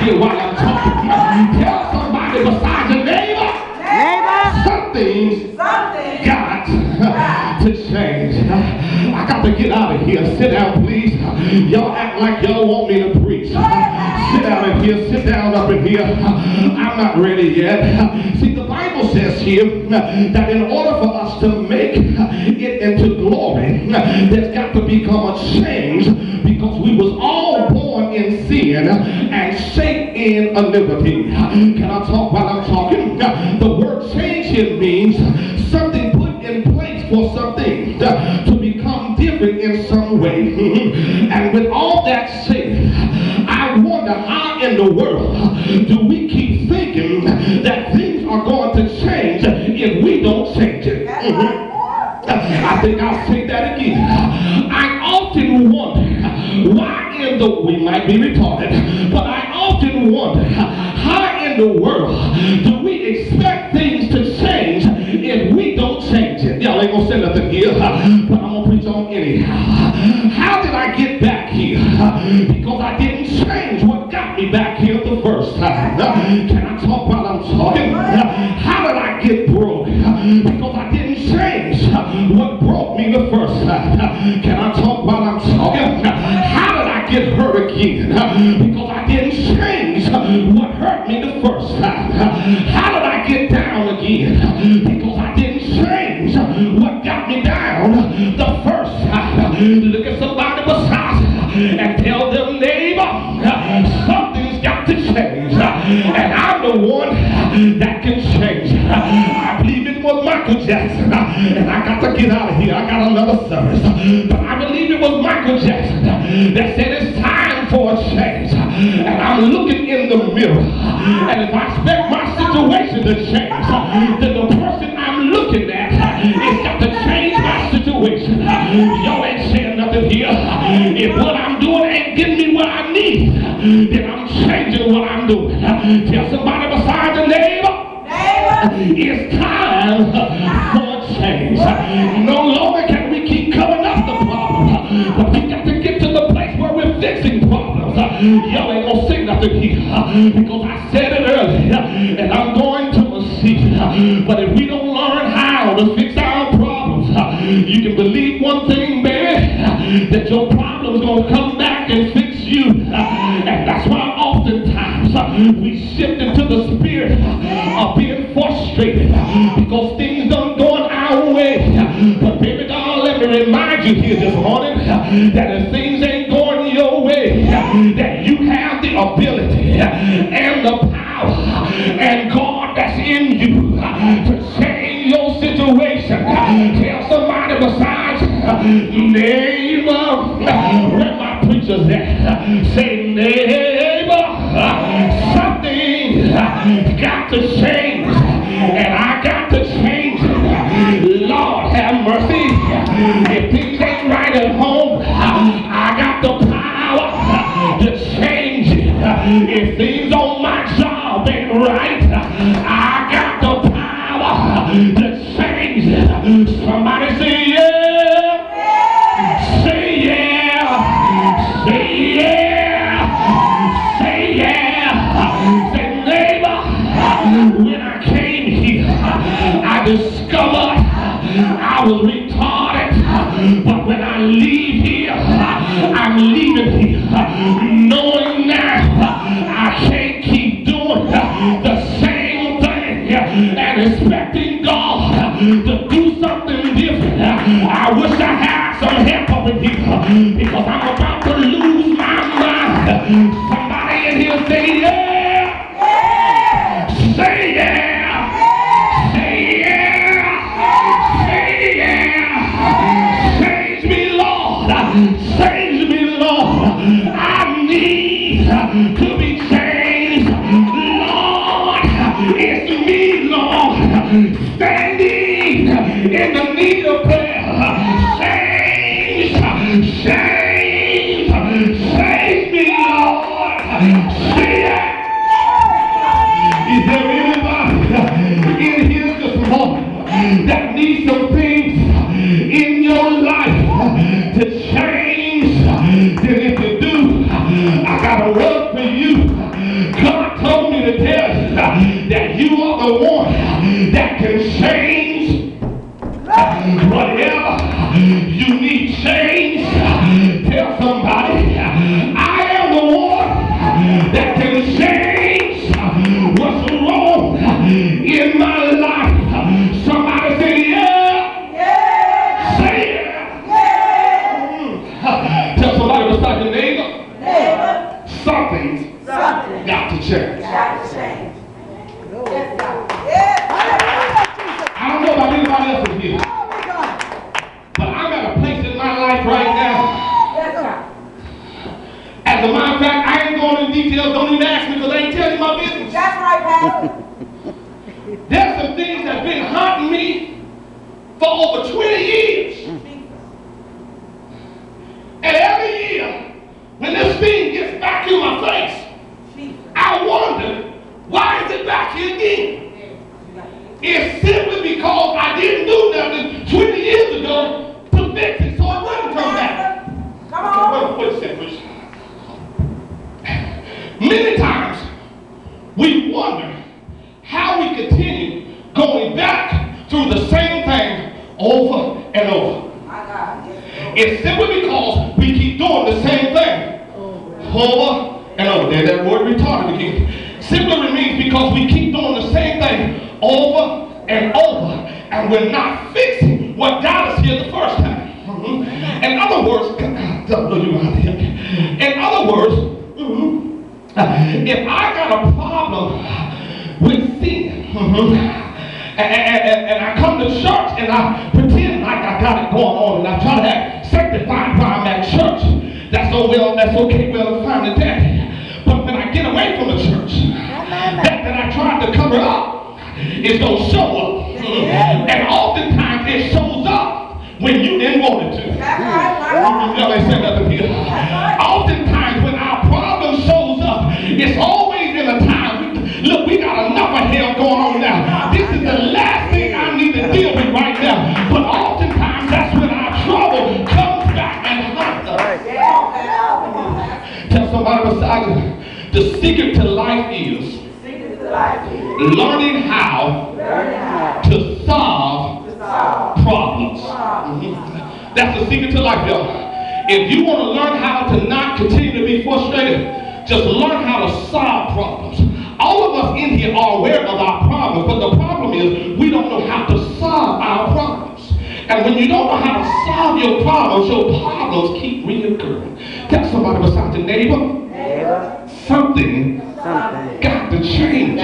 here while I'm talking. Tell somebody besides your neighbor, some things got to change. I got to get out of here. Sit down, please. Y'all act like y'all want me to preach. Sit down in here. Sit down up in here. I'm not ready yet. See, the Bible says here that in order for us to make it into glory, there's got to become a change, because we was all born in sin and shaped in iniquity. Can I talk while I'm talking? The word change here means something put in place for something to become different in some way. And with all that said, I wonder how in the world do we keep thinking that things are going to change if we don't change it? I think I'll say that again. I often wonder why in the, we might be retarded, but I often wonder how in the world do we expect things to change if we don't change it? Y'all ain't gonna say nothing here, but I'm gonna preach on anyhow. How did I get back here? Because I didn't change what got me back here the first time. Can I talk while I'm talking? How did I get broke? Because I didn't change what broke me the first time. Can I talk while I'm talking? How did I get hurt again? Because I didn't change what hurt me the first time. How did I get down again? Because I didn't change what got me down the first time. Look at somebody beside you and tell them, neighbor, something's got to change. And I'm the one that can change. I believe it was Michael Jackson. And I got to get out of here. I got another service. But I believe it was Michael Jackson that said it's time for a change. And I'm looking in the mirror. And if I expect my situation to change, then the person I'm looking at is got to change my situation. Y'all ain't saying nothing here. If what I'm doing ain't getting me what I need, then I'm changing what I'm doing. Tell somebody beside your neighbor, it's time for a change. No longer can we keep covering up the problem, but we got to get to the place where we're fixing problems. Y'all ain't gonna say nothing here, because I said it earlier, and I'm going to proceed. But if we don't learn how to fix our problems, you can believe one thing, baby, that your problem's gonna come back and fix you. And that's why oftentimes we shift into the spirit of being frustrated because things don't go our way. But baby doll, let me remind you here this morning that if things ain't going your way, that you have the ability and the power and God that's in you to change your situation. Tell somebody besides neighbor, where my preachers at? Say neighbor, something got to change, and I got to change it. Lord have mercy. If things ain't right at home, I got the power to change it. If things on my job ain't right, I got the power to change it. Somebody say yeah. Say yeah. Say yeah. Say yeah. Say neighbor, when I came here, I discovered I was retarded, but when I leave here, I'm leaving here knowing now I can't keep doing the same thing and expecting God to do something different. I wish I had some help up in here, because I'm about to lose my mind. Somebody in here say yeah. Say yeah. Change me, Lord. I need to be changed. Lord, it's me, Lord, standing in the need of prayer. Change me, Lord. Is there anybody in here this morning that needs some things in your life to change? Then if you do, I got got a word for you. God told me to tell you that you are the one that can change whatever you need change. Tell somebody, I am the one that can change what's wrong in my life. Somebody say, yeah. Yeah. Say yeah. Yeah. Tell somebody beside your neighbor. Something's got to change. I don't know about anybody else in here, but I'm at a place in my life right now. As a matter of fact, I ain't going into details. Don't even ask me because I ain't telling you my business. That's right, Pastor. There's some things that have been haunting me for over 20 years. And every year, when this thing gets back in my face, I wonder, why is it back here again? It's simply because I didn't do nothing 20 years ago to fix it so it wouldn't come back. Come on. Wait a second, please. Many times, we wonder how we continue going back through the same thing over and over. It's simply because we keep doing the same thing over and over. There's that word retarded again. Simply means because we keep doing the same thing over and over, and we're not fixing what got us here the first time. In other words, if I got a problem with sin, and I come to church and I pretend like I got it going on, and I try to act sanctified while I'm at church, that's okay, well, fine and dandy. But when I get away from the church, that I tried to cover up is going to show up. And oftentimes it shows up when you didn't want it to. Y'all ain't saying nothing here. Oftentimes when our problem shows up, it's always in a time. Look, we got enough of hell going on now. This is the last thing I need to deal with right now. But oftentimes that's when our trouble comes back and hunts us. Tell somebody beside you, the secret to life is learning how to solve problems. That's the secret to life, y'all. If you want to learn how to not continue to be frustrated, just learn how to solve problems. All of us in here are aware of our problems, but the problem is we don't know how to solve our problems. And when you don't know how to solve your problems keep reoccurring. Tell somebody beside your neighbor, something got to change.